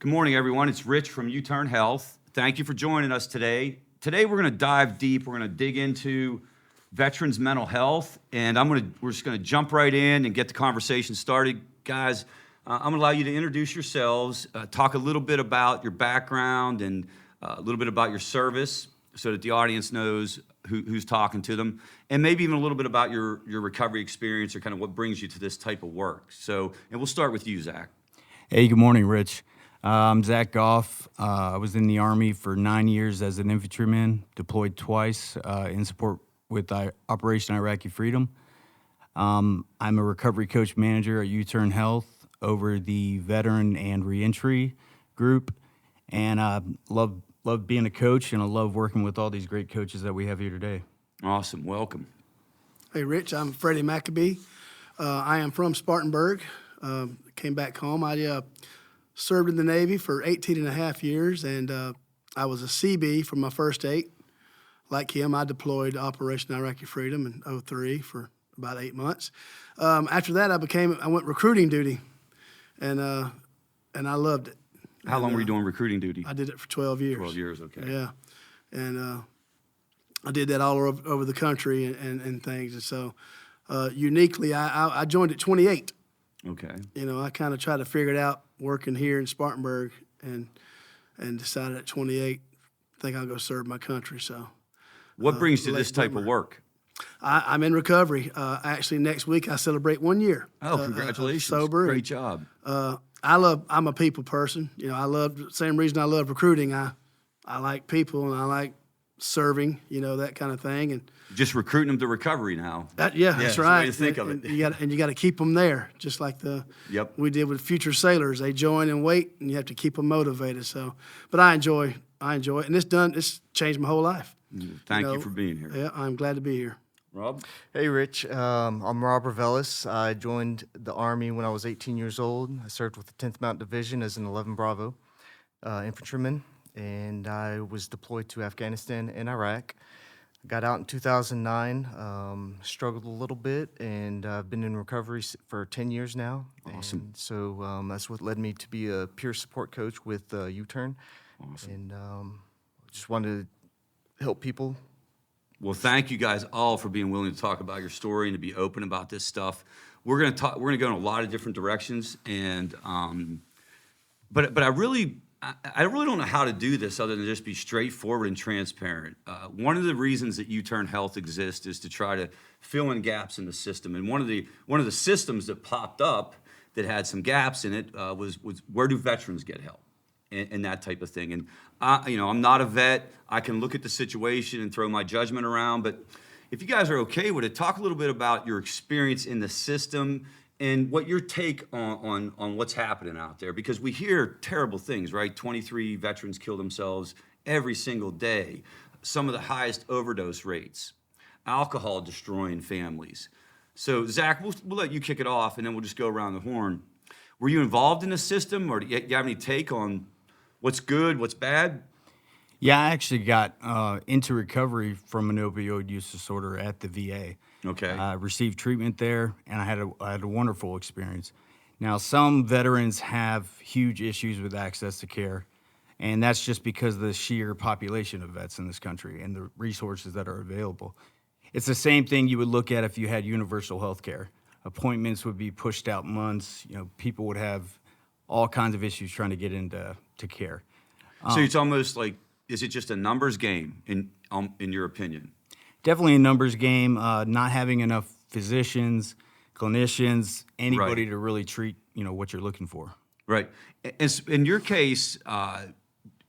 Good morning, everyone. It's Rich from Youturn Health. Thank you for joining us today. Today, we're going to dive deep. We're going to dig into veterans' mental health, and we're just going to jump right in and get the conversation started. Guys, I'm going to allow you to introduce yourselves, talk a little bit about your background and a little bit about your service so that the audience knows who's talking to them, and maybe even a little bit about your recovery experience or kind of what brings you to this type of work. And we'll start with you, Zach. Hey, good morning, Rich. I'm Zach Goff. I was in the Army for 9 years as an infantryman, deployed twice in support with Operation Iraqi Freedom. I'm a recovery coach manager at Youturn Health over the veteran and reentry group, and I love being a coach, and I love working with all these great coaches that we have here today. Awesome. Welcome. Hey, Rich, I'm Freddie McAbee. I am from Spartanburg. Came back home. I served in the Navy for 18 and a half years, and I was a CB for my first 8. Like him, I deployed Operation Iraqi Freedom in 2003 for about 8 months. After that, I went recruiting duty, and I loved it. How long were you doing recruiting duty? I did it for 12 years. 12 years, okay. Yeah, and I did that all over the country and things. And so, uniquely, I joined at 28. Okay. You know, I kind of tried to figure it out working here in Spartanburg, and decided at 28, I think I'll go serve my country. So, what brings you to this type of work? I'm in recovery. Actually, next week I celebrate 1 year. Oh, congratulations! Sober. Great job. I'm a people person. You know, I love the same reason I love recruiting. I like people and I like serving. You know, that kind of thing. And just recruiting them to recovery now. That's right. That's the way to think of it. You got to keep them there, just like we did with future sailors. They join and wait, and you have to keep them motivated. So, but I enjoy it, and it's changed my whole life. Thank you for being here. Yeah, I'm glad to be here. Rob? Hey, Rich. I'm Rob Ravelis. I joined the Army when I was 18 years old. I served with the 10th Mountain Division as an 11 Bravo infantryman, and I was deployed to Afghanistan and Iraq. Got out in 2009, struggled a little bit, and I've been in recovery for 10 years now. Awesome. And so that's what led me to be a peer support coach with Youturn. Awesome. And just wanted to help people. Well, thank you guys all for being willing to talk about your story and to be open about this stuff. We're going to go in a lot of different directions, and but I really don't know how to do this other than just be straightforward and transparent. One of the reasons that Youturn Health exists is to try to fill in gaps in the system. And one of the systems that popped up that had some gaps in it was where do veterans get help and that type of thing. And I'm not a vet. I can look at the situation and throw my judgment around. But if you guys are okay with it, talk a little bit about your experience in the system and what your take on what's happening out there, because we hear terrible things, right? 23 veterans kill themselves every single day. Some of the highest overdose rates, alcohol destroying families. So Zach, we'll let you kick it off, and then we'll just go around the horn. Were you involved in the system, or do you have any take on what's good, what's bad? Yeah, I actually got into recovery from an opioid use disorder at the VA. Okay. I received treatment there, and I had a wonderful experience. Now, some veterans have huge issues with access to care, and that's just because of the sheer population of vets in this country and the resources that are available. It's the same thing you would look at if you had universal health care. Appointments would be pushed out months. You know, people would have all kinds of issues trying to get into care. So it's almost like, is it just a numbers game in your opinion? Definitely a numbers game, not having enough physicians, clinicians, anybody Right. to really treat, what you're looking for. Right. In your case,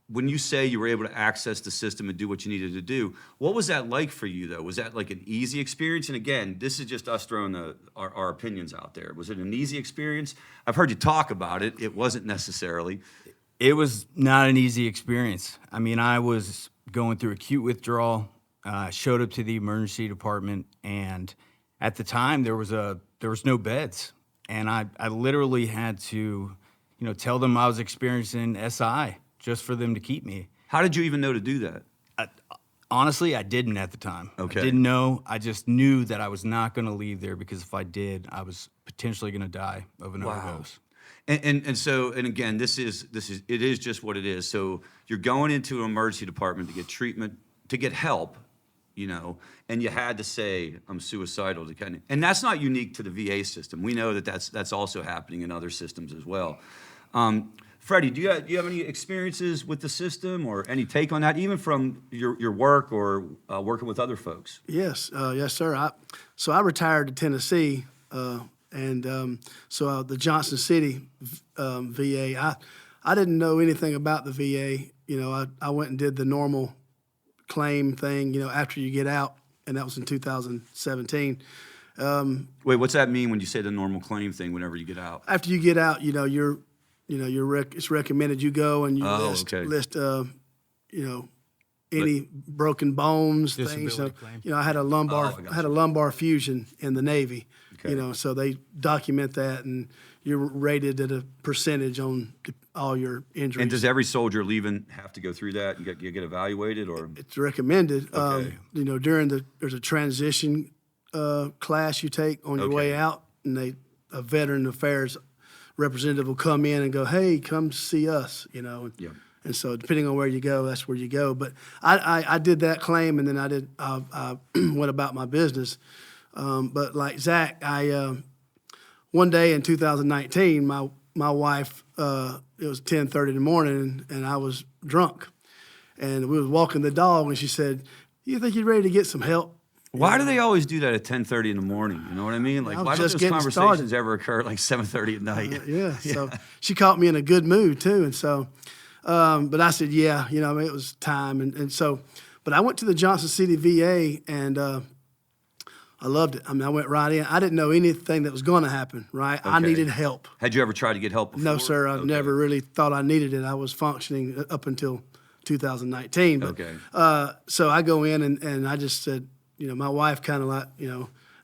when you say you were able to access the system and do what you needed to do, what was that like for you, though? Was that like an easy experience? And again, this is just us throwing our opinions out there. Was it an easy experience? I've heard you talk about it. It wasn't necessarily. It was not an easy experience. I mean, I was going through acute withdrawal, showed up to the emergency department, and at the time there was no beds. And I literally had to, tell them I was experiencing SI just for them to keep me. How did you even know to do that? Honestly, I didn't at the time. Okay. I didn't know. I just knew that I was not going to leave there because if I did, I was potentially going to die of an overdose. And again, this is it is just what it is. So you're going into an emergency department to get treatment, to get help, and you had to say I'm suicidal to kind of, and that's not unique to the VA system. We know that that's also happening in other systems as well. Freddie, do you have any experiences with the system or any take on that, even from your work or working with other folks? Yes, yes, sir. So I retired to Tennessee, so the Johnson City VA. I didn't know anything about the VA. I went and did the normal claim thing. After you get out, and that was in 2017. Wait, what's that mean when you say the normal claim thing? Whenever you get out, After you get out, it's recommended you go and you list any broken bones, things. So, claim. I had a lumbar fusion in the Navy. Okay. So they document that, and you're rated at a percentage on all your injuries. and does every soldier leaving have to go through that and get evaluated, or? It's recommended. Okay. There's a transition class you take on your way out, and a veteran affairs representative will come in and go, "Hey, come see us," Yeah. And so depending on where you go, that's where you go. But I did that claim, and then I went about my business. But like Zach, one day in 2019, my wife, it was 10:30 in the morning, and I was drunk, and we was walking the dog, and she said, "You think you're ready to get some help?" Why do they always do that at 10:30 in the morning? You know what I mean? Like, I was why don't just those getting conversations started. ever occur at like 7:30 at night? Yeah. So she caught me in a good mood too, and so, but I said, yeah, it was time, and so, but I went to the Johnson City VA, and I loved it. I went right in. I didn't know anything that was going to happen. Right, I Okay. needed help. Had you ever tried to get help before? No, sir, I've never really thought I needed it. I was functioning up until 2019. But, Okay. So I go in, and I just said, my wife kind of like,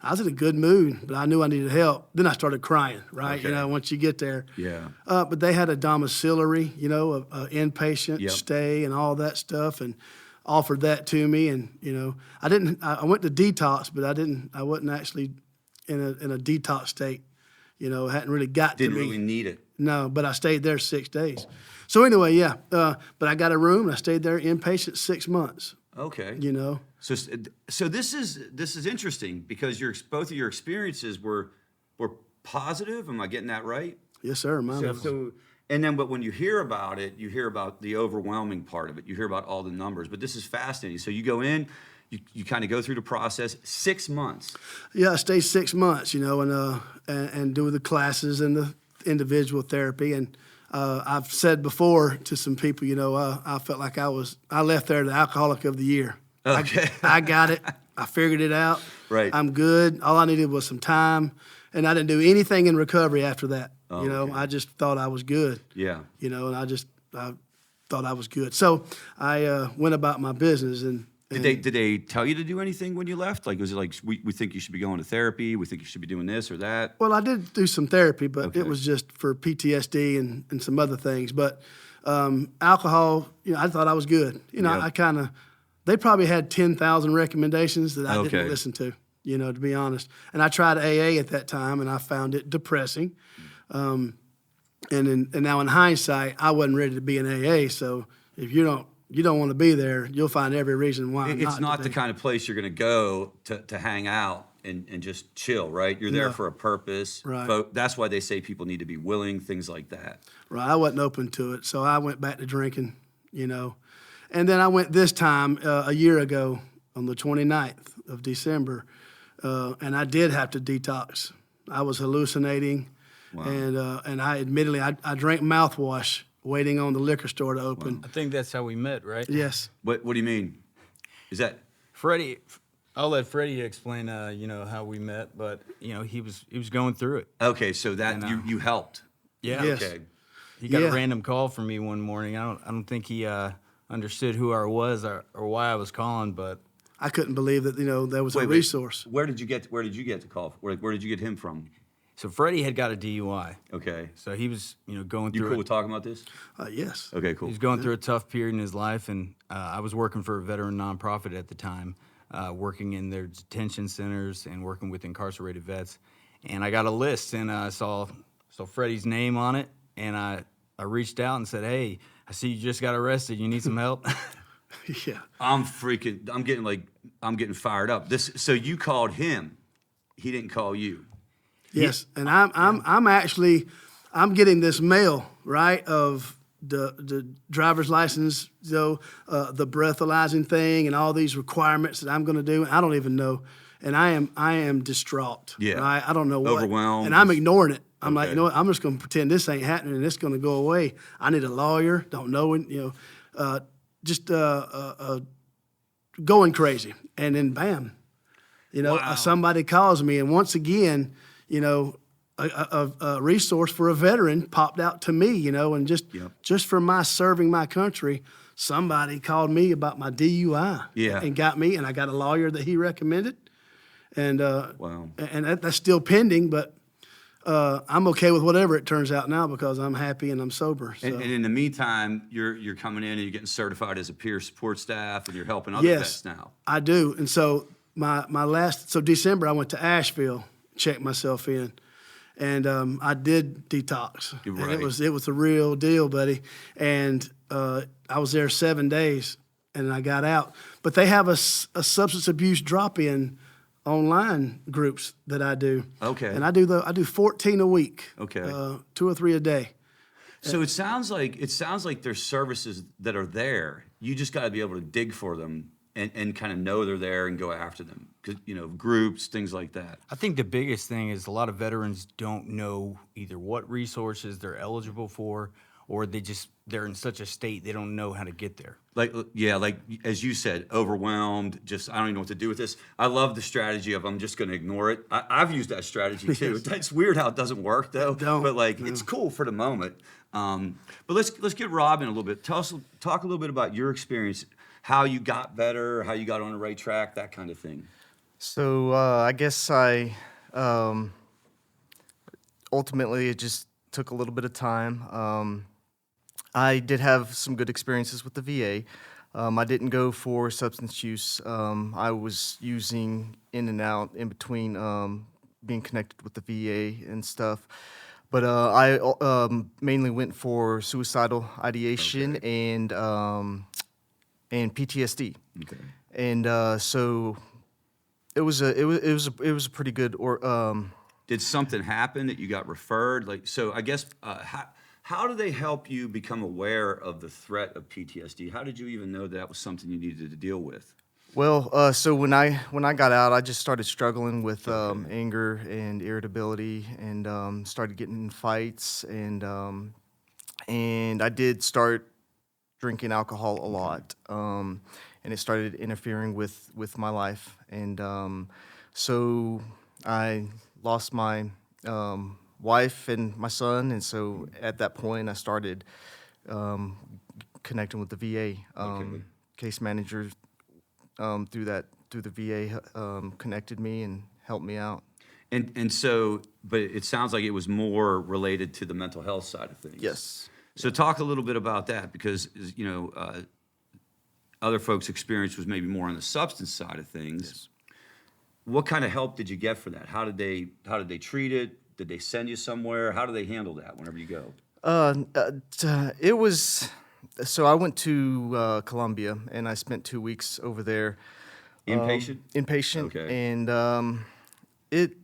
I was in a good mood, but I knew I needed help. Then I started crying, right? Okay. Once you get there. Yeah. But they had a domiciliary, a inpatient Yep. stay and all that stuff, and offered that to me. And, I went to detox, but I wasn't actually in a detox state. Hadn't really got Didn't to me. really need it. No, but I stayed there 6 days. So anyway, yeah. But I got a room, and I stayed there inpatient 6 months. Okay. So this is interesting because both of your experiences were positive. Am I getting that right? Yes, sir. Mine was. But when you hear about it, you hear about the overwhelming part of it. You hear about all the numbers. But this is fascinating. So you go in, you kind of go through the process. 6 months. Yeah, I stayed 6 months, and do the classes and the individual therapy. And I've said before to some people, I felt like I left there the alcoholic of the year. Okay. I got it. I figured it out. Right. I'm good. All I needed was some time, and I didn't do anything in recovery after that. Okay. I just thought I was good. Yeah. And I thought I was good. So I went about my business. And Did they tell you to do anything when you left? Like, was it like, we think you should be going to therapy, we think you should be doing this or that? Well, I did do some therapy, but Okay. it was just for PTSD and some other things. But alcohol, I thought I was good. Yep. They probably had 10,000 recommendations that I Okay. didn't listen to, to be honest. And I tried AA at that time, and I found it depressing. And now in hindsight, I wasn't ready to be in AA. So if you don't want to be there, you'll find every reason why. It's not to the be. kind of place you're going to go to hang out and just chill, right? You're there No. for a purpose. Right. That's why they say people need to be willing, things like that. Right, I wasn't open to it, so I went back to drinking, And then I went this time a year ago on the 29th of December, and I did have to detox. I was hallucinating, Wow. and I admittedly I drank mouthwash waiting on the liquor store to open. I think that's how we met, right? Yes. What do you mean? Is that Freddie, I'll let Freddie explain, how we met, but he was going through it. okay? So that And, you helped. Yeah. Yes. Okay. He got Yeah. a random call from me one morning. I don't think he understood who I was or why I was calling, but I couldn't believe that there was a Wait. resource. Where did you get the call? Where did you get him from? so Freddie had got a DUI. Okay. So he was, going You through cool it. with talking about this? Yes. Okay, He cool. was going through a tough period in his life, and I was working for a veteran nonprofit at the time, working in their detention centers and working with incarcerated vets. And I got a list, and I saw Freddie's name on it, and I reached out and said, "Hey, I see you just got arrested. You need some help?" Yeah. I'm getting fired up. So you called him. He didn't call you. Yes, and I'm getting this mail, right, of the driver's license, the breathalyzing thing, and all these requirements that I'm going to do. And I don't even know, and I am distraught. Yeah. Right? I don't know what, Overwhelmed. and I'm ignoring it. I'm like, Okay. you know what? I'm just going to pretend this ain't happening, and it's going to go away. I need a lawyer. Don't know, just going crazy, and then bam. Wow. Somebody calls me, and once again, a resource for a veteran popped out to me, and just for my serving my country, somebody called me about my DUI, Yeah. and got me, and I got a lawyer that he recommended, and Wow. and that's still pending, but I'm okay with whatever it turns out now because I'm happy and I'm sober. So. And in the meantime, you're coming in and you're getting certified as a peer support staff, and you're helping other vets now. I do, and so so December I went to Asheville, checked myself in, and I did detox, Right. and it was a real deal, buddy. And I was there 7 days, and I got out. But they have a substance abuse drop-in online groups that I do. Okay. And I do 14 a week. Okay. 2 or 3 a day. So it sounds like there's services that are there. You just got to be able to dig for them and kind of know they're there and go after them. 'Cause, groups, things like that. I think the biggest thing is a lot of veterans don't know either what resources they're eligible for, or they're in such a state they don't know how to get there. Like as you said, overwhelmed. Just I don't even know what to do with this. I love the strategy of I'm just going to ignore it. I've used that strategy too. It's weird how it doesn't work though. But it's cool for the moment. But let's get Rob in a little bit. Talk a little bit about your experience, how you got better, how you got on the right track, that kind of thing. So I guess ultimately it just took a little bit of time. I did have some good experiences with the VA. I didn't go for substance use. I was using in and out in between being connected with the VA and stuff. But I mainly went for suicidal ideation and PTSD. Okay. And so it was a pretty good Did something happen that you got referred? So I guess how do they help you become aware of the threat of PTSD? How did you even know that was something you needed to deal with? Well, so when I got out, I just started struggling with anger and irritability, and started getting in fights, and I did start drinking alcohol a lot, and it started interfering with my life, and so I lost my wife and my son, and so at that point I started connecting with the VA. Case manager through the VA connected me and helped me out. And so, but it sounds like it was more related to the mental health side of things. Yes. So talk a little bit about that, because other folks' experience was maybe more on the substance side of things. Yes. What kind of help did you get for that? How did they treat it? Did they send you somewhere? How do they handle that whenever you go? It was. So I went to Colombia, and I spent 2 weeks over there. Inpatient? Inpatient. Okay. And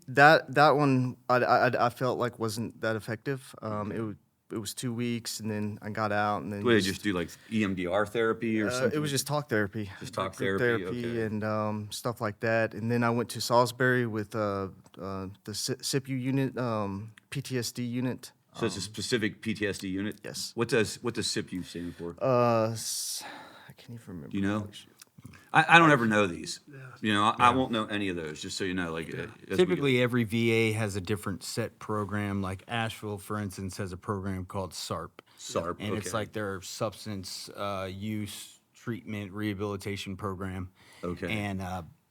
that one I felt like wasn't that effective. It was 2 weeks, and then I got out, and then What, did they just do like EMDR therapy or something? it was just talk therapy. Just talk Group therapy, okay. and stuff like that. And then I went to Salisbury with the SIPU unit, PTSD unit. So it's a specific PTSD unit? Yes. What does SIPU stand for? I can't even remember. Do you know? I don't ever know these. I won't know any of those, just so you know. Typically, every VA has a different set program. Like Asheville, for instance, has a program called SARP. SARP, And it's okay. like their substance use treatment rehabilitation program. Okay. And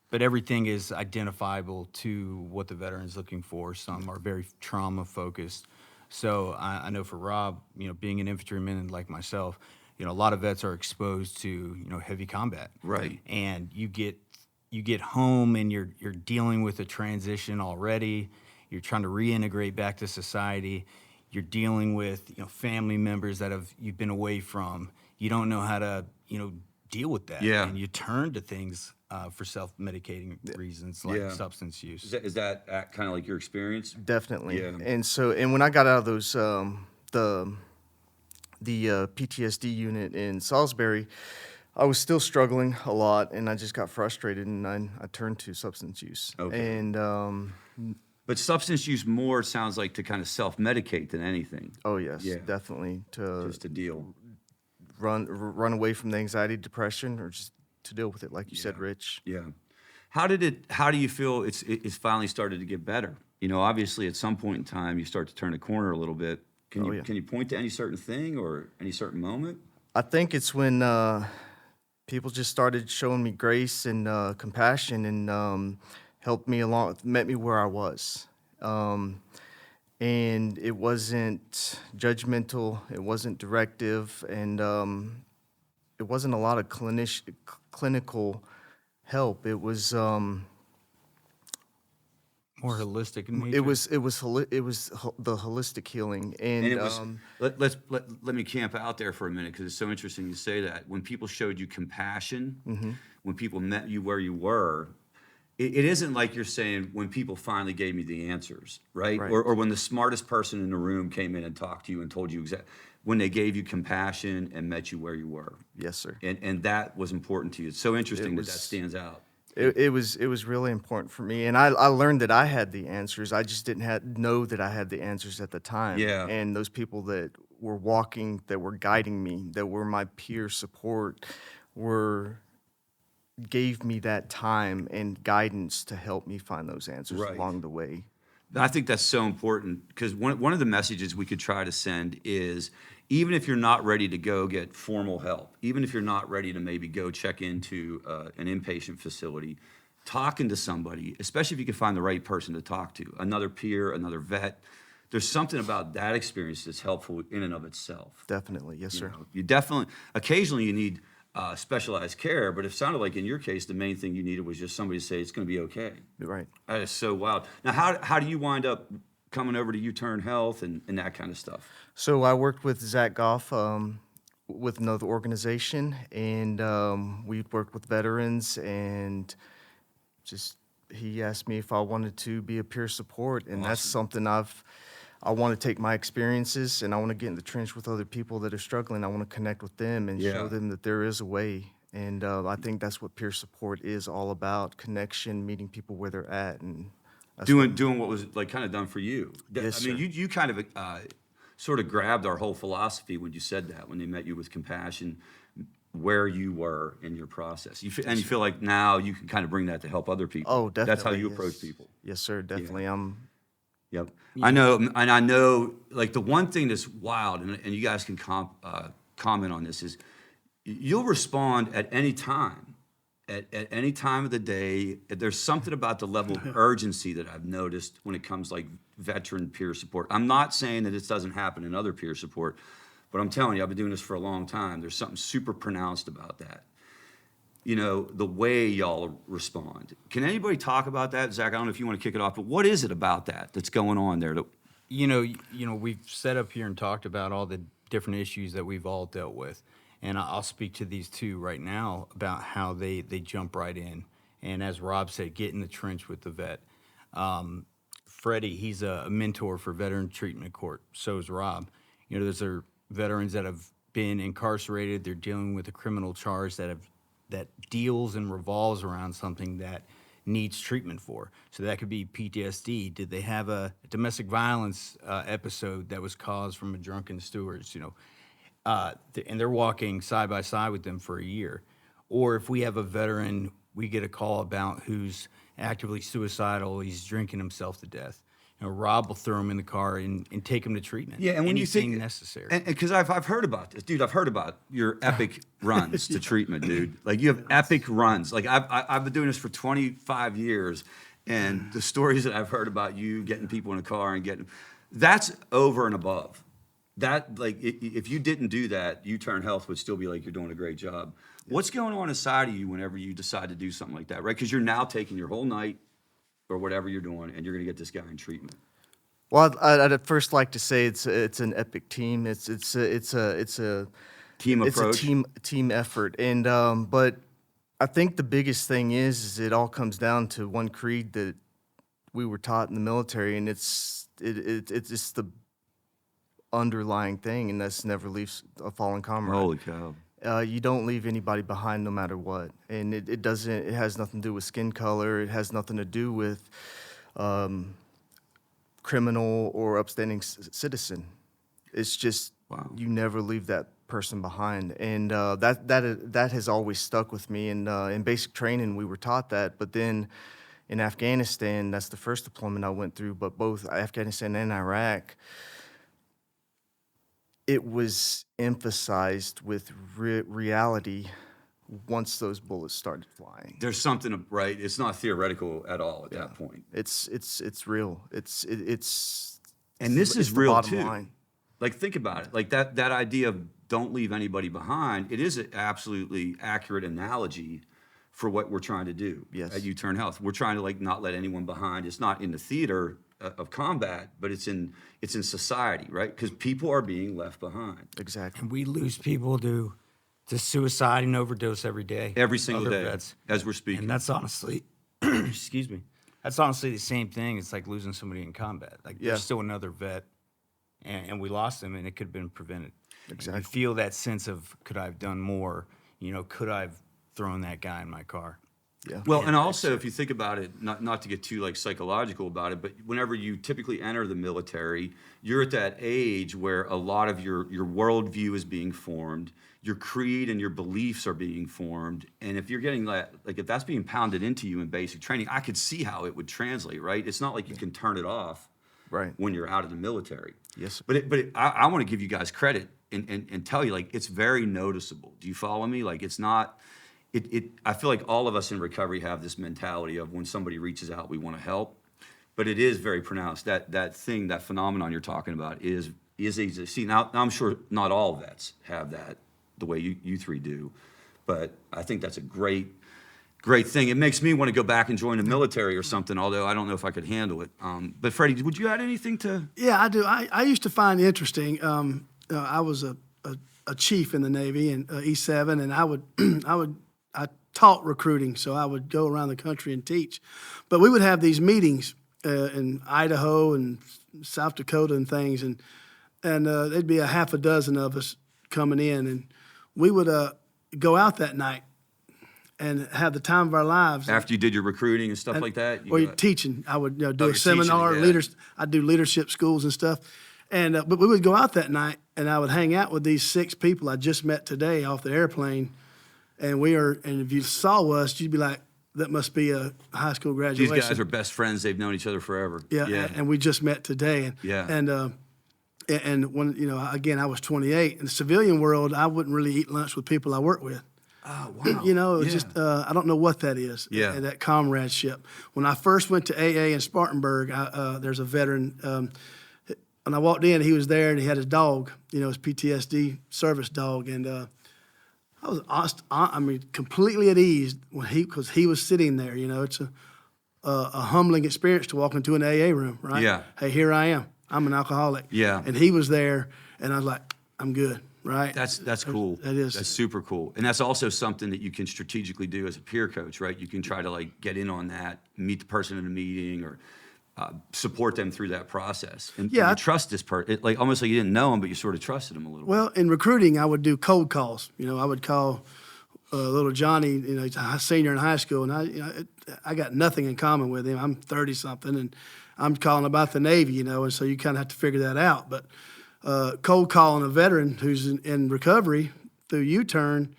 but everything is identifiable to what the veteran's looking for. Some are very trauma focused. So I know for Rob, being an infantryman like myself, a lot of vets are exposed to heavy combat. Right. And you get home and you're dealing with a transition already. You're trying to reintegrate back to society. you're dealing with, family members that you've been away from. You don't know how to, deal with that. Yeah. And you turn to things for self-medicating reasons like Yeah. substance use. Is that kind of like your experience? Definitely. Yeah. And when I got out of those the PTSD unit in Salisbury, I was still struggling a lot, and I just got frustrated, and I turned to substance use. Okay. And But substance use more sounds like to kind of self-medicate than anything, oh yes, Yeah. definitely to just to deal. run away from the anxiety, depression, or just to deal with it, like you said, Yeah. Rich. Yeah. How do you feel it's finally started to get better? Obviously at some point in time you start to turn a corner a little bit. Can Oh, you yeah. can you point to any certain thing or any certain moment? I think it's when people just started showing me grace and compassion and helped me along, met me where I was. And it wasn't judgmental, it wasn't directive, and it wasn't a lot of clinical help. It was More holistic in nature. it was the holistic healing, And and it was let me camp out there for a minute because it's so interesting you say that. When people showed you compassion, when people met you where you were, it isn't like you're saying when people finally gave me the answers, right? Right. Or when the smartest person in the room came in and talked to you and told you exactly when they gave you compassion and met you where you were. yes, sir. And that was important to you. It's so interesting that was- stands out. It was really important for me, and I learned that I had the answers. I just didn't know that I had the answers at the time. Yeah. And those people that were walking, that were guiding me, that were my peer support, gave me that time and guidance to help me find those answers Right. along the way. I think that's so important because one of the messages we could try to send is even if you're not ready to go get formal help, even if you're not ready to maybe go check into an inpatient facility, talking to somebody, especially if you can find the right person to talk to, another peer, another vet, there's something about that experience that's helpful in and of itself. Definitely, yes, sir. You definitely, occasionally you need specialized care, but it sounded like in your case, the main thing you needed was just somebody to say, it's going to be okay. Right. That is so wild. Now, how do you wind up coming over to Youturn Health and that kind of stuff? So I worked with Zach Goff with another organization, and we worked with veterans, and just he asked me if I wanted to be a peer support, and that's something I want to take my experiences, and I want to get in the trench with other people that are struggling. I want to connect with them and Yeah. show them that there is a way. And I think that's what peer support is all about: connection, meeting people where they're at, and that's Doing what was like kind of done for you. Yes, I mean, sir. you kind of sort of grabbed our whole philosophy when you said that, when they met you with compassion, where you were in your process. You feel like now you can kind of bring that to help other people. Oh, definitely. That's how you yes. approach people. Yes, sir. Definitely. Yep. I know, like the one thing that's wild, and you guys can comment on this, is you'll respond at any time, at any time of the day. There's something about the level of urgency that I've noticed when it comes like veteran peer support. I'm not saying that this doesn't happen in other peer support, but I'm telling you, I've been doing this for a long time. There's something super pronounced about that. The way y'all respond. Can anybody talk about that? Zach, I don't know if you want to kick it off, but what is it about that's going on there? We've set up here and talked about all the different issues that we've all dealt with. And I'll speak to these two right now about how they jump right in. And as Rob said, get in the trench with the vet. Freddie, he's a mentor for Veteran Treatment Court. So is Rob. Those are veterans that have been incarcerated. They're dealing with a criminal charge that deals and revolves around something that needs treatment for. So that could be PTSD. Did they have a domestic violence episode that was caused from a drunken steward? And they're walking side by side with them for a year. Or if we have a veteran we get a call about who's actively suicidal, he's drinking himself to death. Rob will throw him in the car and take him to treatment. Yeah, and when you Anything think necessary. and because I've heard about this, dude. I've heard about your epic runs to treatment, dude. Like you have epic runs. Like I've been doing this for 25 years, and the stories that I've heard about you getting people in a car and that's over and above. That if you didn't do that, Youturn Health would still be like you're doing a great job. What's going on inside of you whenever you decide to do something like that, right? Because you're now taking your whole night or whatever you're doing, and you're going to get this guy in treatment. Well, I'd at first like to say it's an epic team. It's a Team it's a approach. team effort, and but I think the biggest thing is it all comes down to one creed that we were taught in the military, and it's just the underlying thing, and that's never leave a fallen comrade. Holy cow. You don't leave anybody behind no matter what, and it doesn't. It has nothing to do with skin color. It has nothing to do with criminal or upstanding citizen. It's just you never leave that person behind, and that has always stuck with me. And in basic training, we were taught that, but then in Afghanistan, that's the first deployment I went through. But both Afghanistan and Iraq, it was emphasized with reality once those bullets started flying. There's something, right? It's not theoretical at all at that point. It's real. And this is the real bottom too. line. Like, think about it. Like that idea of don't leave anybody behind. It is an absolutely accurate analogy for what we're trying to do at Youturn Health. We're trying to like not let anyone behind. It's not in the theater of combat, but it's in society, right? Because people are being left behind. Exactly. And we lose people to suicide and overdose every day. Every single Other day, vets. as we're speaking. And that's honestly, excuse me, that's honestly the same thing. It's like losing somebody in combat. Like there's still another vet, and we lost him, and it could have been prevented. Exactly. And you feel that sense of, could I have done more? You know, could I have thrown that guy in my car? Yeah. Well, and also, if you think about it, not to get too like psychological about it, but whenever you typically enter the military, you're at that age where a lot of your worldview is being formed, your creed and your beliefs are being formed, and if you're getting that, like if that's being pounded into you in basic training, I could see how it would translate, right? It's not like you can turn it off, Right. when you're out of the military. Yes. But I want to give you guys credit and tell you, like, it's very noticeable. Do you follow me? Like, it's not. I feel like all of us in recovery have this mentality of when somebody reaches out, we want to help, but it is very pronounced. That phenomenon you're talking about is easy to see. Now I'm sure not all vets have that the way you three do, but I think that's a great thing. It makes me want to go back and join the military or something, although I don't know if I could handle it. But Freddie, would you add anything to? Yeah, I do. I used to find interesting. I was a chief in the Navy in E7, and I taught recruiting, so I would go around the country and teach. But we would have these meetings in Idaho and South Dakota and things, and there'd be a half a dozen of us coming in, and we would go out that night and have the time of our lives. After you did your recruiting and stuff like that? You're teaching. I would do a you're seminar, teaching, yeah. I'd do leadership schools and stuff. And but we would go out that night, and I would hang out with these 6 people I just met today off the airplane. And if you saw us, you'd be like, that must be a high school graduation. These guys are best friends. They've known each other forever. Yeah. And we just met today. And when, again, I was 28. In the civilian world, I wouldn't really eat lunch with people I work with. Oh, wow. It's just, I don't know what that is, that comradeship. When I first went to AA in Spartanburg, there's a veteran, when I walked in, he was there, and he had his dog, his PTSD service dog, and I was, completely at ease because he was sitting there. It's a humbling experience to walk into an AA room, right? Yeah. Hey, here I am. I'm an alcoholic. Yeah. And he was there, and I was like, I'm good. Right. That's cool. That is. That's super cool. And that's also something that you can strategically do as a peer coach, right? You can try to like get in on that, meet the person in a meeting, or support them through that process. And you trust this person, like almost like you didn't know him, but you sort of trusted him a little. Well, in recruiting, I would do cold calls. I would call little Johnny. He's a senior in high school, and I got nothing in common with him. I'm 30 something, and I'm calling about the Navy. And so you kind of have to figure that out, but. Cold calling a veteran who's in recovery through Youturn,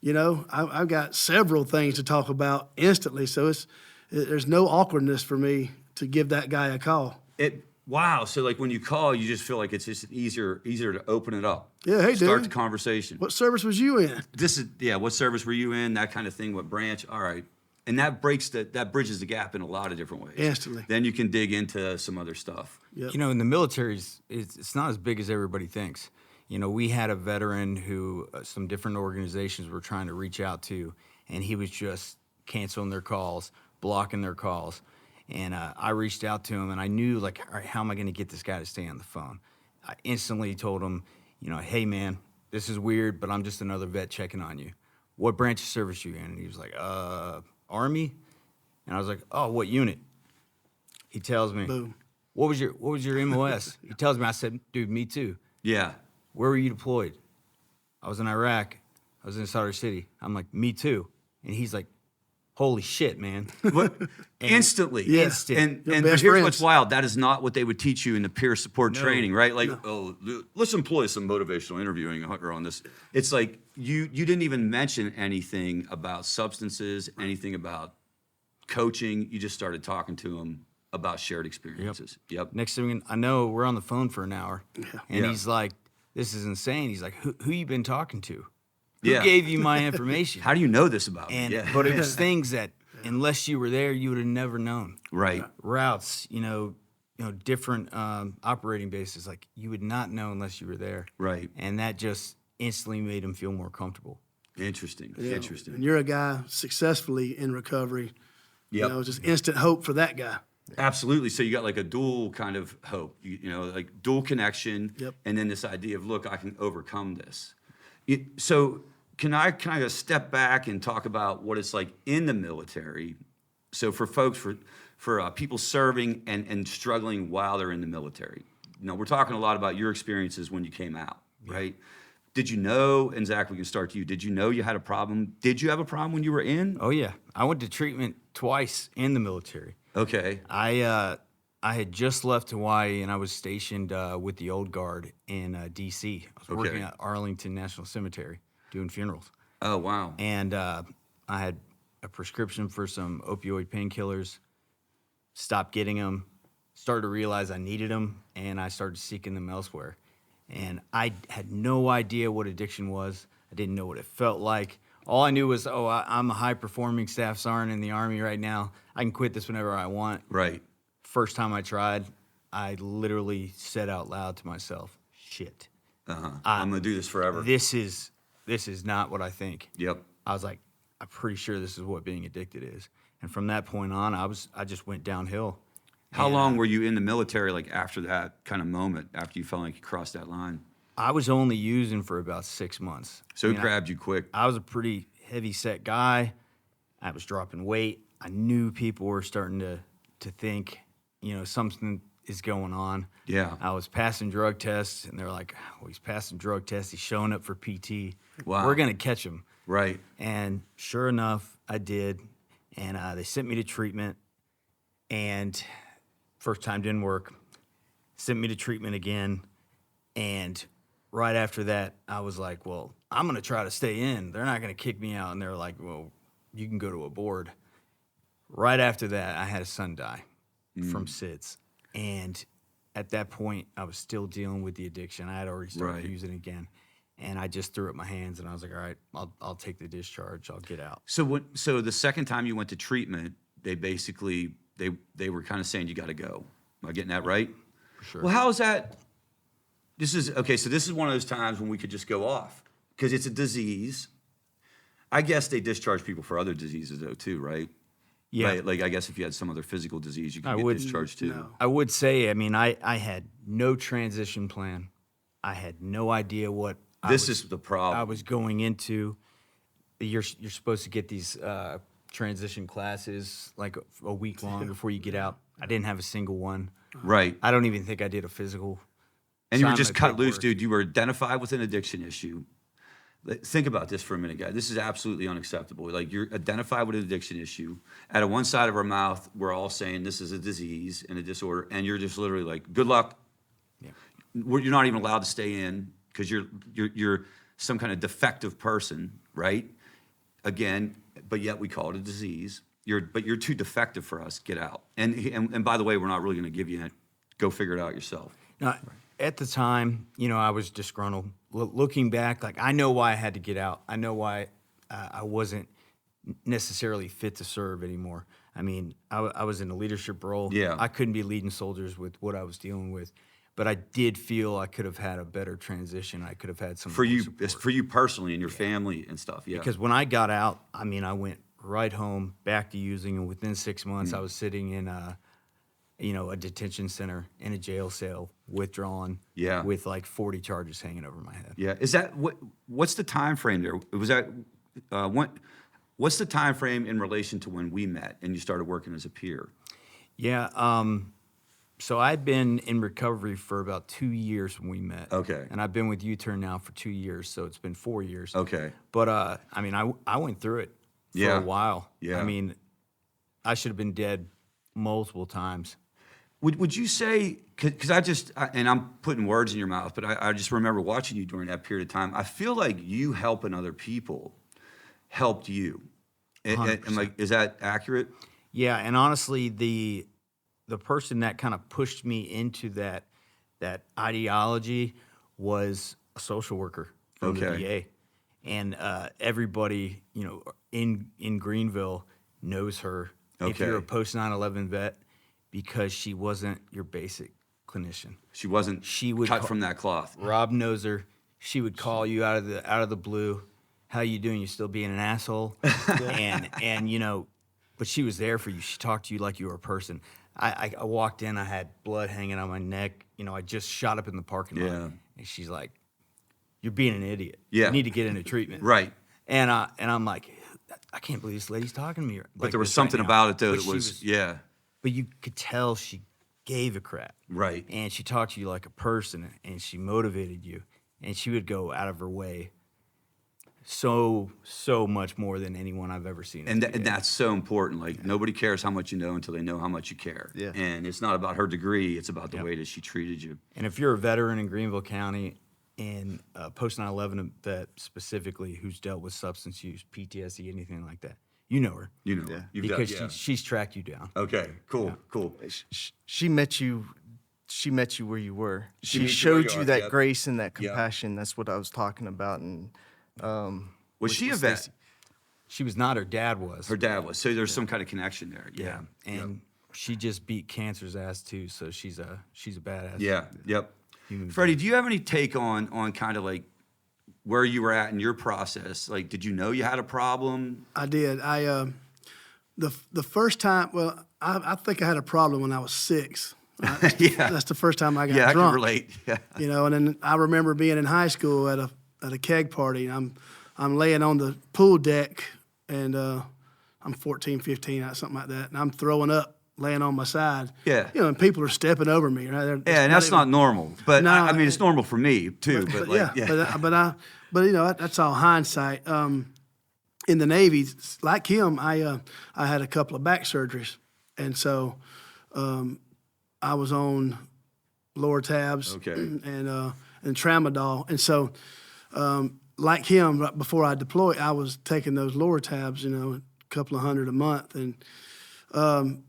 I've got several things to talk about instantly. So there's no awkwardness for me to give that guy a call. Wow. So like when you call, you just feel like it's just easier to open it up. Yeah. Hey, Start dude. the conversation. What service was you in? What service were you in? That kind of thing. What branch? All right. And that bridges the gap in a lot of different ways. Instantly. Then you can dig into some other stuff. Yep. In the military, it's not as big as everybody thinks. We had a veteran who some different organizations were trying to reach out to, and he was just canceling their calls, blocking their calls. And I reached out to him, and I knew, like, all right, how am I going to get this guy to stay on the phone? I instantly told him, you know, hey, man, this is weird, but I'm just another vet checking on you. What branch of service are you in? And he was like, Army. And I was like, oh, what unit? He tells me, Boom. What was your MOS? He tells me. I said, dude, me too. Yeah. Where were you deployed? I was in Iraq. I was in Saudi City. I'm like, me too. And he's like, holy shit, man. What? Instantly. Yeah. Instant. And Your but best here's friends. what's wild. That is not what they would teach you in the peer support training, right? Like, let's employ some motivational interviewing on this. It's like you didn't even mention anything about substances, anything about coaching. You just started talking to them about shared experiences. Yep. Next thing I know, we're on the phone for an hour. And Yeah. he's like, this is insane. He's like, who you been talking to? Who Yeah. gave you my information? How do you know this about me? And Yeah. but it was things that unless you were there, you would have never known. Right. Routes, different operating bases, like you would not know unless you were there. Right. And that just instantly made him feel more comfortable. Interesting. Yeah. Interesting. And you're a guy successfully in recovery. Yep. You know, just instant hope for that guy. Absolutely. So you got like a dual kind of hope, you know, like dual connection, Yep. and then this idea of, look, I can overcome this. So can I kind of step back and talk about what it's like in the military? So for folks, for people serving and struggling while they're in the military, you know, we're talking a lot about your experiences when you came out, right? Did you know, and Zach, we can start to you. Did you know you had a problem? Did you have a problem when you were in? Oh yeah, I went to treatment twice in the military. Okay. I had just left Hawaii and I was stationed with the old guard in D.C. I was working Okay. at Arlington National Cemetery doing funerals. Oh, wow. And I had a prescription for some opioid painkillers, stopped getting them, started to realize I needed them, and I started seeking them elsewhere. And I had no idea what addiction was. I didn't know what it felt like. All I knew was, I'm a high-performing staff sergeant in the Army right now. I can quit this whenever I want. Right. First time I tried, I literally said out loud to myself, shit, I'm going to do this forever. this is not what I think. Yep. I was like, I'm pretty sure this is what being addicted is. And from that point on, I just went downhill. How long were you in the military, like after that kind of moment, after you felt like you crossed that line? I was only using for about 6 months. So I it mean, grabbed you quick. I was a pretty heavy set guy. I was dropping weight. I knew people were starting to think, something is going on. Yeah. I was passing drug tests, and they're like, well, he's passing drug tests. He's showing up for PT. Wow. We're going to catch him. Right. And sure enough, I did. And they sent me to treatment. And first time didn't work. Sent me to treatment again. And right after that, I was like, well, I'm going to try to stay in. They're not going to kick me out. And they're like, well, you can go to a board. Right after that, I had a son die from SIDS. And at that point, I was still dealing with the addiction. I had already started Right. using it again. And I just threw up my hands and I was like, all right, I'll take the discharge. I'll get out. So the second time you went to treatment, they basically, they were kind of saying, you got to go. Am I getting that right? For sure. Well, how is that? This is one of those times when we could just go off because it's a disease. I guess they discharge people for other diseases though too, right? Yeah. Right? Like I guess if you had some other physical disease, you could I get would- discharged too. No. I would say, I had no transition plan. I had no idea what This is the problem. I was going into. You're supposed to get these transition classes like a week long before you get out. I didn't have a single one. Right. I don't even think I did a physical. And you were Signed just my cut loose, paperwork. dude. You were identified with an addiction issue. Think about this for a minute, guys. This is absolutely unacceptable. Like you're identified with an addiction issue. Out of one side of our mouth, we're all saying this is a disease and a disorder, and you're just literally like, "Good luck." Yeah. You're not even allowed to stay in because you're some kind of defective person, right? Again, but yet we call it a disease. But you're too defective for us. Get out. And by the way, we're not really going to give you it. Go figure it out yourself. Now, at the time, I was disgruntled. Looking back, like I know why I had to get out. I know why I wasn't necessarily fit to serve anymore. I mean, I was in a leadership role. Yeah. I couldn't be leading soldiers with what I was dealing with, but I did feel I could have had a better transition. I could have had some For more you, support. it's for you personally and your family and stuff. Yeah. Because when I got out, I went right home, back to using, and within 6 months, I was sitting in a detention center in a jail cell, withdrawn, Yeah. with like 40 charges hanging over my head. Yeah. Is that what's the time frame there? Was that what's the time frame in relation to when we met and you started working as a peer? Yeah. So I'd been in recovery for about 2 years when we met. Okay. And I've been with Youturn now for 2 years, so it's been 4 years. Okay. But I mean, I went through it for Yeah. a while. Yeah. I mean, I should have been dead multiple times. Would you say, because and I'm putting words in your mouth, but I just remember watching you during that period of time. I feel like you helping other people helped you. And like, is that accurate? Yeah, and honestly, the person that kind of pushed me into that ideology was a social worker from the Okay. VA, and everybody in Greenville knows her. If you're a Okay. post 9/11 vet, because she wasn't your basic clinician. She wasn't She would cut call- from that cloth. Rob knows her. She would call you out of the blue. How you doing? You still being an asshole? and but she was there for you. She talked to you like you were a person. I walked in. I had blood hanging on my neck. I just shot up in the parking lot. Yeah. And she's like, "You're being an idiot. Yeah. You need to get into treatment." Right. And I'm like, I can't believe this lady's talking to me. But there was something about it, though, But that she was, yeah. But you could tell she gave a crap. Right. And she talked to you like a person, and she motivated you, and she would go out of her way so much more than anyone I've ever seen. And that's so important. Like, nobody cares how much you know until they know how much you care. Yeah. And it's not about her degree. It's about the Yep. way that she treated you. And if you're a veteran in Greenville County and post 9/11 vet specifically who's dealt with substance use, PTSD, anything like that, you know her. You know. Yeah. You've Because yeah. she's tracked you down. Okay, cool, cool. She met you. She met you where you were. She She met you where showed you you are, that yep. grace and that Yep. compassion. That's what I was talking about. And Was she a vet? Stacy. She was not, her dad was. Her dad was. So there's some kind of connection there. Yeah. And she just beat cancer's ass too, so she's a badass. Yeah. Yep. Human Freddie, do you have any take on kind of like where you were at in your process? Like, did you know you had a problem? I did. The first time, well, I think I had a problem when I was 6. Right? Yeah. That's the first time I got Yeah, I drunk. can relate. Yeah. And then I remember being in high school at a keg party. And I'm laying on the pool deck, and I'm 14, 15, something like that, and I'm throwing up, laying on my side. Yeah. And people are stepping over me. Right? Yeah, and that's not normal. But No, I mean, it's normal for me too. But like, that's all hindsight. In the Navy, like him, I had a couple of back surgeries, and so I was on lower tabs Okay. and tramadol, and so like him, right before I deployed, I was taking those lower tabs, a couple of $100 a month, and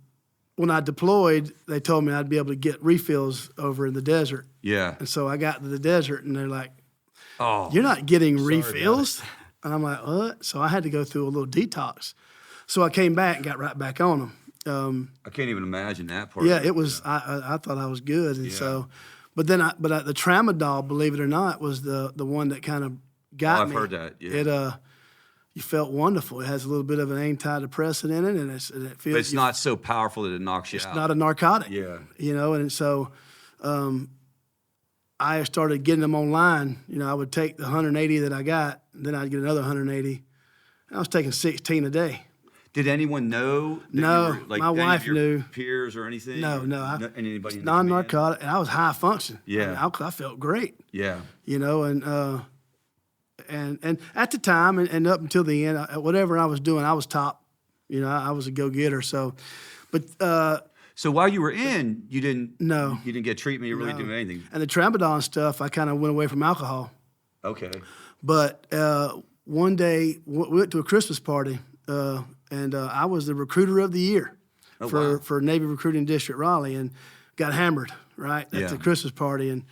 when I deployed, they told me I'd be able to get refills over in the desert. Yeah. And so I got to the desert, and they're like, Oh. "You're not getting refills?" And I'm like, "What?" So I had to go through a little detax. So I came back and got right back on them. I can't even imagine that part. Yeah, of it was. I thought I was good, and Yeah. so, but the tramadol, believe it or not, was the one that kind of got I've me. heard that, yeah. It you felt wonderful. It has a little bit of an antidepressant in it, and it feels. But it's not so powerful that it knocks you out. Not a narcotic. Yeah. And so I started getting them online. I would take the 180 that I got, and then I'd get another 180. I was taking 16 a day. Did anyone know? That No, you were, like, my any of wife your knew. Peers or anything? No, Or no. anybody? in the Non-narcotic, and I was high function. Yeah. I felt great. command? And at the time and up until the end, whatever I was doing, I was top. I was a go-getter. So, but So while you were in, you didn't. No. You didn't get treatment. You really No. didn't do anything. and the tramadol and stuff, I kind of went away from alcohol. Okay. But one day, we went to a Christmas party, and I was the recruiter of the year Oh, wow. for Navy Recruiting District Raleigh, and got hammered right at Yeah. the Christmas party, and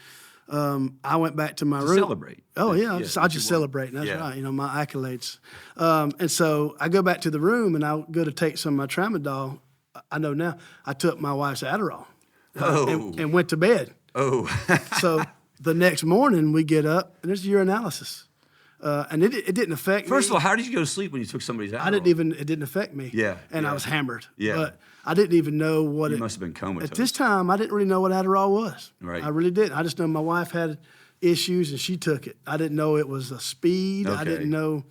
I went back to my To room. celebrate. Oh yeah, Yeah, I'll what just you celebrate. That's Yeah. right. My accolades. And so I go back to the room, and I go to take some of my tramadol. I know now. I took my wife's Adderall Oh. and went to bed. Oh. So the next morning we get up, and there's urinalysis. And it didn't affect me. First of all, how did you go to sleep when you took somebody's Adderall? It didn't affect me. Yeah, And yeah. I was hammered. Yeah. But I didn't even know what You must have been comatose. At this time, I didn't really know what Adderall was. Right. I really didn't. I just know my wife had issues and she took it. I didn't know it was a speed. I Okay. didn't know.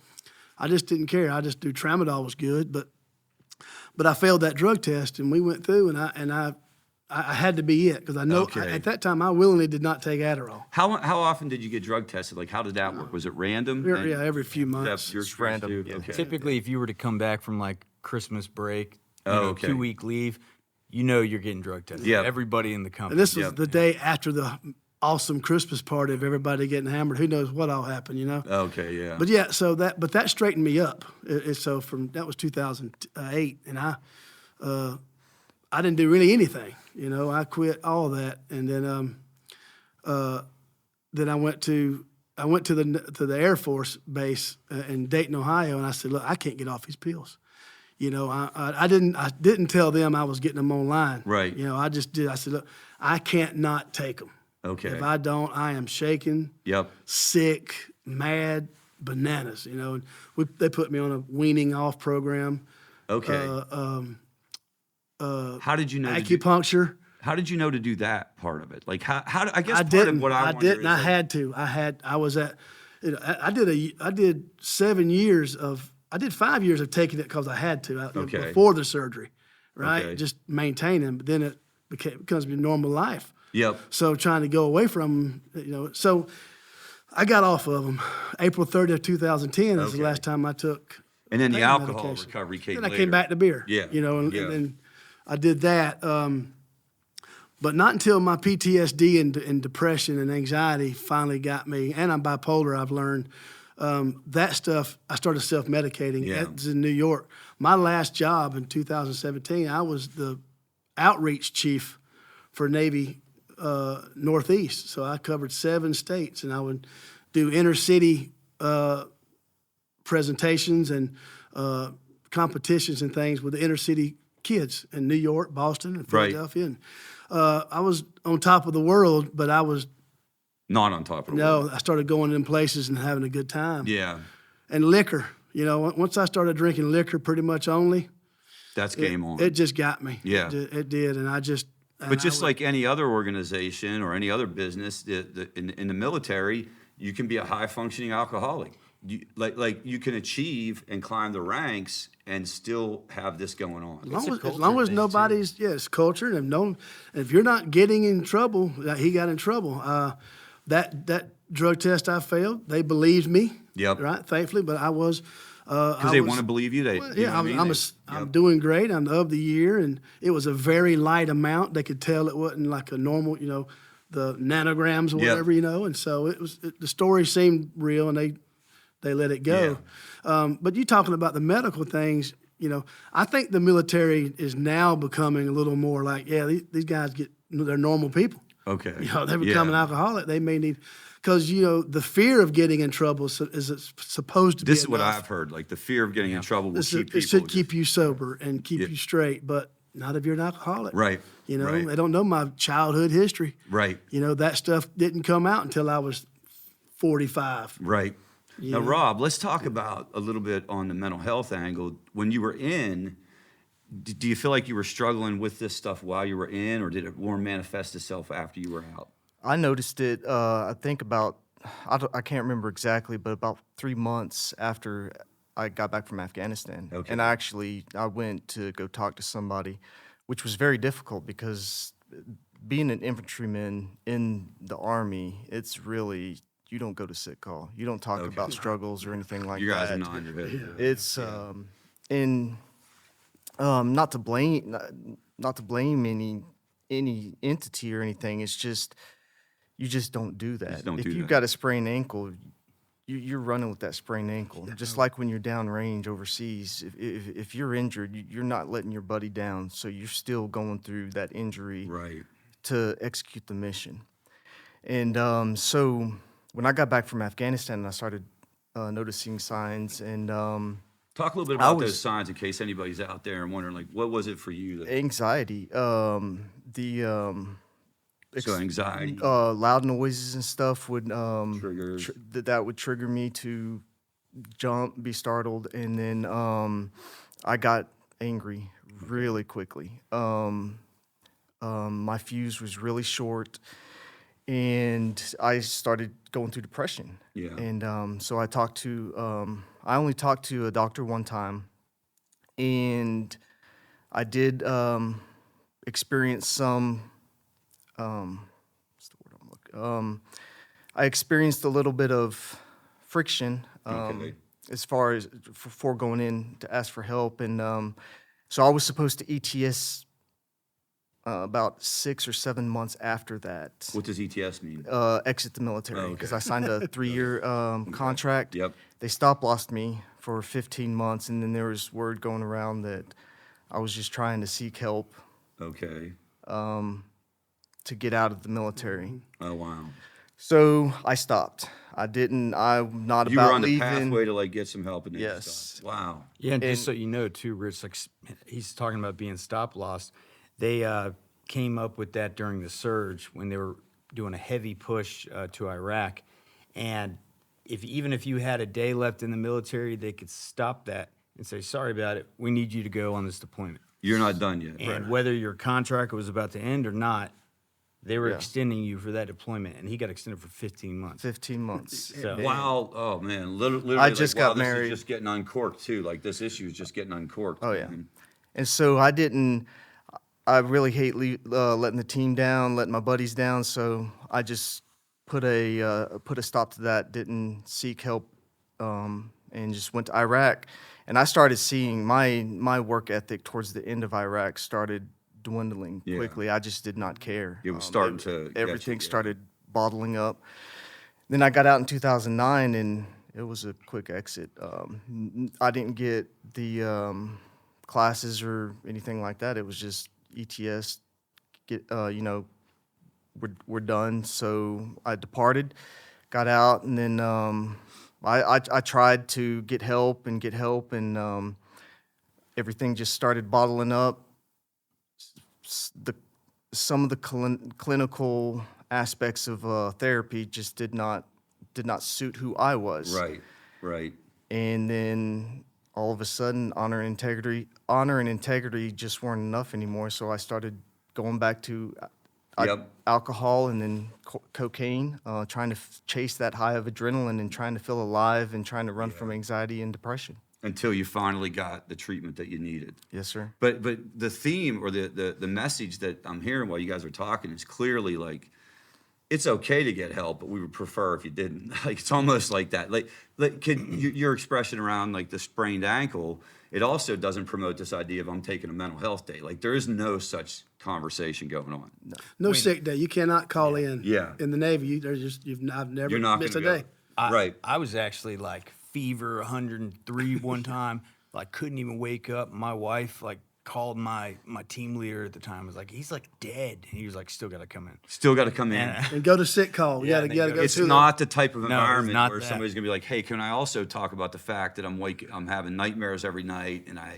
I just didn't care. I just knew tramadol was good. But I failed that drug test, and we went through, and I had to be it because I know Okay. at that time I willingly did not take Adderall. How often did you get drug tested? Like, how did that work? Was it random? And- Yeah, every few months. That's your It's random, experience, yeah. too? Okay. Typically, if you were to come back from like Christmas break, Okay. 2-week leave, you're getting drug tested. Yeah. Everybody in the company. And this was Yep. the day after the awesome Christmas party of everybody getting hammered. Who knows what all happened, you know? Okay, yeah. But yeah, so that straightened me up. So that was 2008, and I didn't do really anything. You know, I quit all that, and then I went to the Air Force base in Dayton, Ohio, and I said, look, I can't get off these pills. You know, I didn't tell them I was getting them online. Right. You know, I just did. I said, look, I can't not take them. Okay. If I don't, I am shaking, Yep. sick, mad, bananas. You know, and they put me on a weaning off program. Okay. How did you know? Acupuncture. How did you know to do that part of it? Like, how I guess I part didn't. of what I wonder didn't. is, I like, had to. I was at. You know, I did 7 years of. I did 5 years of taking it because I had to. Okay. Before the surgery, right? Okay. Just maintaining. But then it becomes my normal life. Yep. So trying to go away from them, you know. So I got off of them. April 30th, 2010 is Okay. the last time I took. And then the pain alcohol medication. recovery came Then later. I came back to beer. Yeah. You know, and Yeah. then I did that. But not until my PTSD and depression and anxiety finally got me, and I'm bipolar, I've learned, that stuff, I started self-medicating. Yeah. That's in New York. My last job in 2017, I was the outreach chief for Navy Northeast. So I covered 7 states, and I would do inner city presentations and competitions and things with the inner city kids in New York, Boston, and Right. Philadelphia. And I was on top of the world, but I was Not on top of the world. I started going in places and having a good time. Yeah. And liquor, you know, once I started drinking liquor pretty much only, That's game on. it just got me. Yeah. It did, and I just. But just like any other organization or any other business, in the military, you can be a high functioning alcoholic. Like you can achieve and climb the ranks and still have this going on. As long as nobody's it's culture, and if you're not getting in trouble, he got in trouble. That drug test I failed, they believed me. Yep. Right, thankfully, but I was. Because they want to believe you. They, Well, you yeah, know what I mean? I'm doing great. I'm of the year, and it was a very light amount. They could tell it wasn't like a normal, you know, the nanograms or Yep. whatever, you know. And so the story seemed real, and they let it go. But you talking about the medical things, you know, I think the military is now becoming a little more like, these guys they're normal people. Okay. You know, they become an alcoholic. They may need, because, you know, the fear of getting in trouble is supposed to be This is what enough. I've heard. Like the fear of getting in trouble will keep It people. should keep you sober and keep you straight, but not if you're an alcoholic. Right. You know, Right. they don't know my childhood history. Right. You know, that stuff didn't come out until I was 45. Right. Now, Yeah. Rob, let's talk about a little bit on the mental health angle. When you were in, do you feel like you were struggling with this stuff while you were in, or did it more manifest itself after you were out? I noticed it, I think about, I can't remember exactly, but about 3 months after I got back from Afghanistan. Okay. And I went to go talk to somebody, which was very difficult because being an infantryman in the Army, it's really, you don't go to sick call. You don't talk about struggles or anything like You guys that. are nodding your head. It's not to blame any entity or anything. It's just you just don't do that. don't If do you've that. got a sprained ankle, you're running with that sprained ankle. Just like when you're downrange overseas, if you're injured, you're not letting your buddy down. So you're still going through that injury Right. to execute the mission. And so when I got back from Afghanistan, I started noticing signs and. Talk a little bit about those signs in case anybody's out there and wondering, like, what was it for you? That, Anxiety. So anxiety. loud noises and stuff would Triggers. that would trigger me to jump, be startled, and then I got angry really quickly. My fuse was really short, and I started going through depression. Yeah. And so I only talked to a doctor one time, and I did experience some. What's the word I'm looking? I experienced a little bit of friction Okay. as far as before going in to ask for help, and so I was supposed to ETS about 6 or 7 months after that. What does ETS mean? Exit the military, Oh, because okay. I signed a 3-year contract. Yep. They stop-lossed me for 15 months, and then there was word going around that I was just trying to seek help Okay. to get out of the military. Oh, wow. So I stopped. I'm not You were about on the leaving. pathway to like get some help and then you Yes. stopped. Wow. Yeah, and just And- so you know, too, Rich, like he's talking about being stop loss. They came up with that during the surge when they were doing a heavy push to Iraq, and even if you had a day left in the military, they could stop that and say, "Sorry about it. We need you to go on this deployment." You're not done yet. And whether your contract was about to end or not, they were Yeah. extending you for that deployment, and he got extended for 15 months. 15 months. So, Wow. Oh man. Literally. I just like, wow, got this married. is just getting uncorked too. Like this issue is just getting uncorked. Oh, yeah. man. And so I really hate letting the team down, letting my buddies down. So I just put a stop to that. Didn't seek help, and just went to Iraq. And I started seeing my work ethic towards the end of Iraq started dwindling Yeah. quickly. I just did not care. It was starting to get you, everything yeah. started bottling up. Then I got out in 2009, and it was a quick exit. I didn't get the classes or anything like that. It was just ETS. We're done. So I departed, got out, and then I tried to get help, and everything just started bottling up. Some of the clinical aspects of therapy just did not suit who I was. Right. Right. And then all of a sudden, honor and integrity just weren't enough anymore. So I started going back to Yep. alcohol and then cocaine, trying to chase that high of adrenaline and trying to feel alive and trying to run from anxiety and depression. Until you finally got the treatment that you needed. Yes, sir. But the theme or the message that I'm hearing while you guys are talking is clearly like it's okay to get help, but we would prefer if you didn't. Like it's almost like that. Like your expression around like the sprained ankle, it also doesn't promote this idea of I'm taking a mental health day. Like there is no such conversation going on. No sick day. You cannot call in. Yeah. In the Navy, I've never You're not missed a gonna go. day. Right. I was actually like fever 103 one time, like couldn't even wake up. My wife like called my team leader at the time, was like, he's like dead. And he was like, still got to come in. Still got to come in. And go to sick call. You Yeah, gotta they go go- It's to not the type of it's environment not where that. somebody's gonna be like, "Hey, can I also talk about the fact that I'm having nightmares every night and I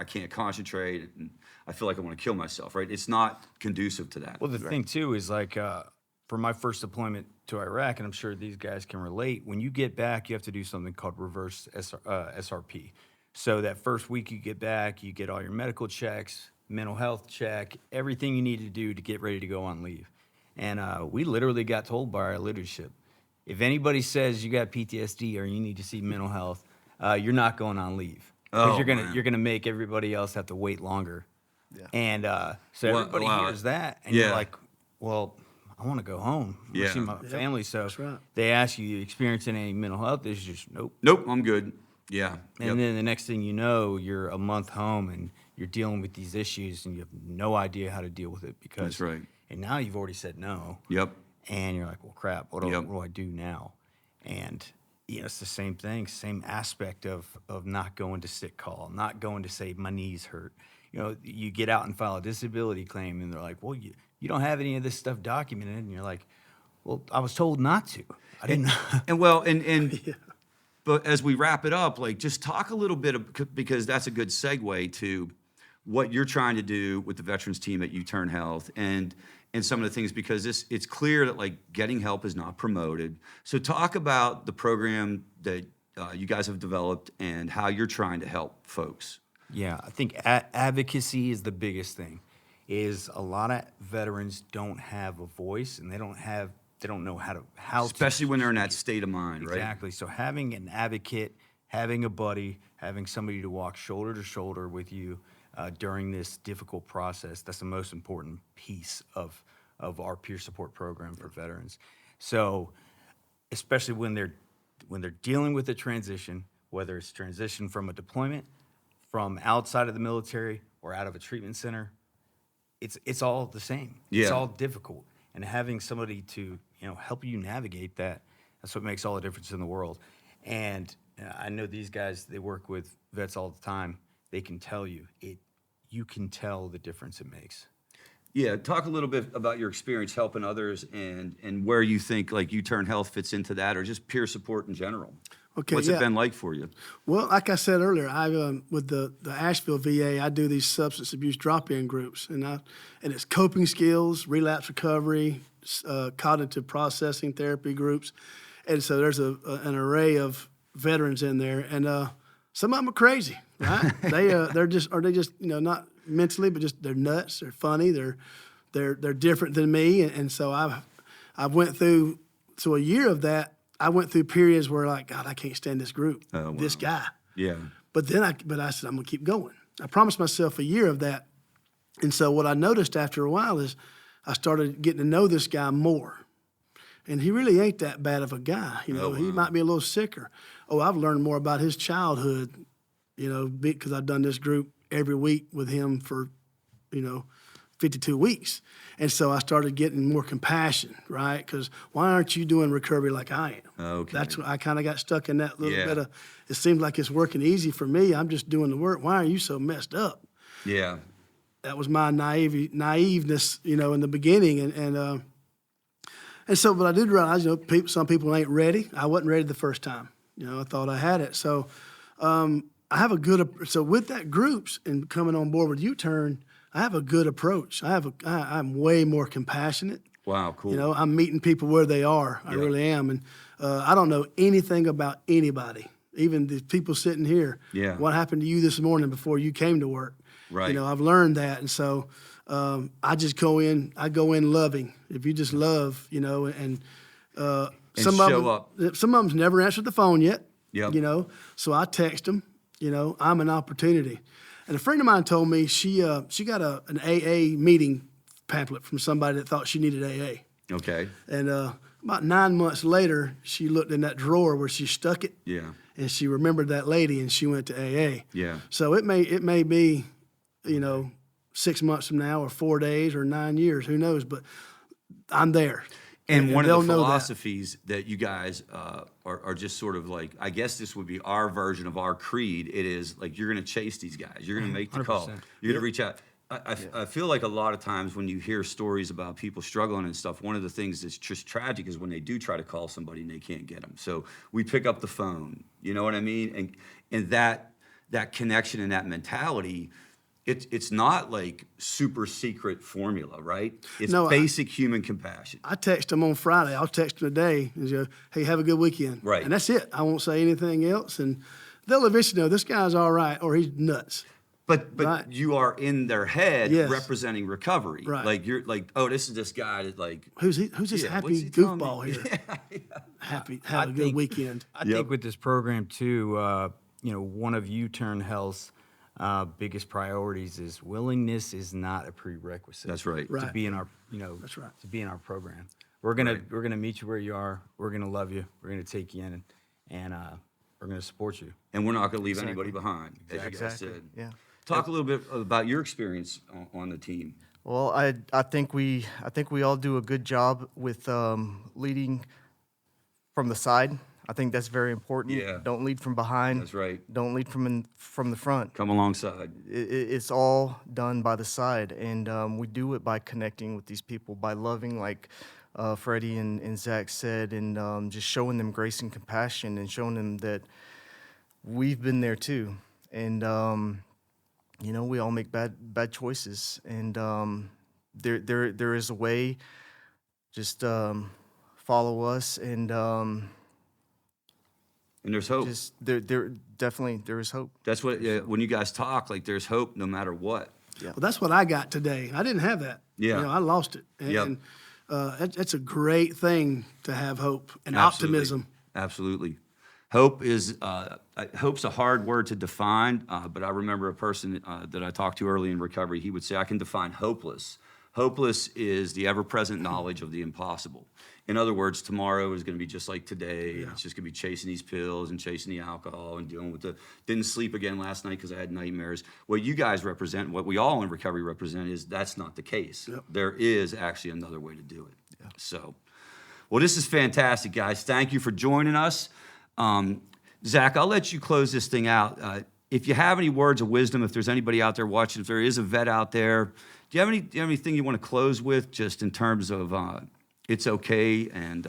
can't concentrate and I feel like I want to kill myself." Right? It's not conducive to that. Well, the thing too is like, for my first deployment to Iraq, and I'm sure these guys can relate, when you get back, you have to do something called reverse SRP. So that first week you get back, you get all your medical checks, mental health check, everything you need to do to get ready to go on leave. And we literally got told by our leadership, if anybody says you got PTSD or you need to see mental health, you're not going on leave. Because Oh, man. you're gonna make everybody else have to wait longer. Yeah. And so Well, everybody wow. hears that, and Yeah. you're like, well, I want to go home. I wanna see Yeah. my family. So that's right. they ask you experiencing any mental health issues? Nope. Nope, I'm good. Yeah. And Yep. then the next thing you know, you're a month home and you're dealing with these issues and you have no idea how to deal with it because. That's right. And now you've already said no. Yep. And you're like, well, crap, what Yep. do I do now? And it's the same thing, same aspect of not going to sick call, not going to say my knees hurt. You get out and file a disability claim and they're like, well, you don't have any of this stuff documented. And you're like, well, I was told not to. I didn't know. And well, and but as we wrap it up, like just talk a little bit because that's a good segue to what you're trying to do with the veterans team at Youturn Health, and and some of the things, because it's clear that like getting help is not promoted. So talk about the program that you guys have developed and how you're trying to help folks. Yeah, I think advocacy is the biggest thing. Is a lot of veterans don't have a voice, and they don't know how Especially when they're in that speak. state of mind, right? Exactly. So having an advocate, having a buddy, having somebody to walk shoulder to shoulder with you during this difficult process, that's the most important piece of our peer support program for veterans. So especially when they're dealing with a transition, whether it's transition from a deployment, from outside of the military, or out of a treatment center, it's all the same. It's Yeah. all difficult. And having somebody to, help you navigate that's what makes all the difference in the world. And I know these guys, they work with vets all the time. They can tell you you can tell the difference it makes. Yeah, talk a little bit about your experience helping others and where you think like Youturn Health fits into that, or just peer support in general. Okay, What's yeah. it been like for you? Well, like I said earlier, I with the Asheville VA, I do these substance abuse drop-in groups, and it's coping skills, relapse recovery, cognitive processing therapy groups, and so there's an array of veterans in there, and some of them are crazy, right? They're just not mentally, but just they're nuts, they're funny, they're different than me, and so I've went through a year of that. I went through periods where like, God, I can't stand this group, Oh, this wow. guy. Yeah. But then I said, I'm gonna keep going. I promised myself a year of that. And so what I noticed after a while is I started getting to know this guy more. And he really ain't that bad of a guy. He wow. might be a little sicker. Oh, I've learned more about his childhood, because I've done this group every week with him for, 52 weeks. And so I started getting more compassion, right? Because why aren't you doing recovery like I am? Okay. That's what I kind of got stuck in that little Yeah. bit of, it seems like it's working easy for me. I'm just doing the work. Why are you so messed up? Yeah. That was my naiveness, in the beginning. And so, but I did realize, some people ain't ready. I wasn't ready the first time. I thought I had it. So I have so with that groups and coming on board with Youturn, I have a good approach. I'm way more compassionate. Wow, cool. I'm meeting people where they are. I really am. And I don't know anything about anybody, even the people sitting here. Yeah. What happened to you this morning before you came to work? Right. I've learned that. And so I just go in loving. If you just love, and some show of them's never answered the phone yet. Yep. So I text them, I'm an opportunity. And a friend of mine told me she got an AA meeting pamphlet from somebody that thought she needed AA. Okay. And about 9 months later, she looked in that drawer where she stuck it. Yeah. And she remembered that lady, and she went to AA. Yeah. So it may be, 6 months from now, or 4 days, or 9 years, who knows? But I'm there. And one they'll of the know that. philosophies that you guys are just sort of like, I guess this would be our version of our creed. It is like, you're going to chase these guys. You're going to make the call. 100%. You're going to reach out. I feel like a lot of times when you hear stories about people struggling and stuff, one of the things that's just tragic is when they do try to call somebody and they can't get them. So we pick up the phone, you know what I mean? And that connection and that mentality, it's not like super secret formula, right? It's basic human compassion. I text them on Friday. I'll text them today and go, hey, have a good weekend. Right. And that's it. I won't say anything else. And they'll eventually know this guy's all right or he's nuts. But Right. you are in their head Yes. representing recovery. Right. Like you're like, oh, this is this guy that like, Who's this yeah, happy what's he telling me? goofball here? Have I a good think- weekend. I think with this program too, one of Youturn Health's biggest priorities is willingness is not a prerequisite. That's right. Right. To be in our, That's right. to be in our program. We're gonna meet you where you are. We're gonna love you. We're gonna take you in, and we're gonna support you. And we're not going to leave anybody behind, as you guys Exactly. said. Yeah. Talk a little bit about your experience on the team. Well, I think we all do a good job with leading from the side. I think that's very important. Yeah. Don't lead from behind. That's right. Don't lead from the front. Come alongside. It's all done by the side, and we do it by connecting with these people, by loving, like Freddie and Zach said, and just showing them grace and compassion, and showing them that we've been there too. And we all make bad choices, and there is a way. Just follow us, and there's hope. just there definitely there is hope. That's what, when you guys talk, like there's hope no matter what. Well, that's what I got today. I didn't have that. Yeah. You know, I lost it. And, Yep. it's a great thing to have hope and Absolutely. optimism. Absolutely. Hope is, hope's a hard word to define, but I remember a person that I talked to early in recovery, he would say, I can define hopeless. Hopeless is the ever-present knowledge of the impossible. In other words, tomorrow is going to be just like today. Yeah. It's just going to be chasing these pills and chasing the alcohol and dealing with didn't sleep again last night because I had nightmares. What you guys represent, what we all in recovery represent, is that's not the case. Yep. There is actually another way to do it. Yeah. So, well, this is fantastic, guys. Thank you for joining us. Zach, I'll let you close this thing out. If you have any words of wisdom, if there's anybody out there watching, if there is a vet out there, do you have anything you want to close with, just in terms of it's okay and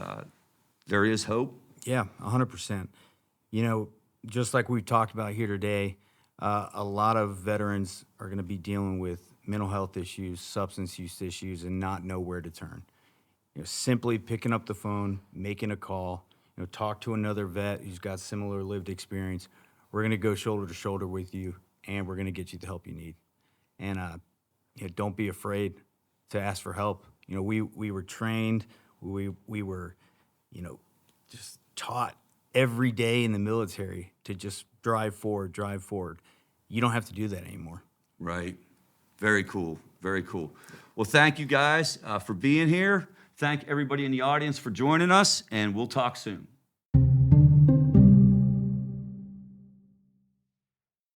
there is hope? Yeah, 100%. You know, just like we've talked about here today, a lot of veterans are going to be dealing with mental health issues, substance use issues, and not know where to turn. You know, simply picking up the phone, making a call, you know, talk to another vet who's got similar lived experience. We're going to go shoulder to shoulder with you, and we're going to get you the help you need. And you know, don't be afraid to ask for help. You know, we were trained, we were, you know, just taught every day in the military to just drive forward, drive forward. You don't have to do that anymore. Right. Very cool. Very cool. Well, thank you guys for being here. Thank everybody in the audience for joining us, and we'll talk soon.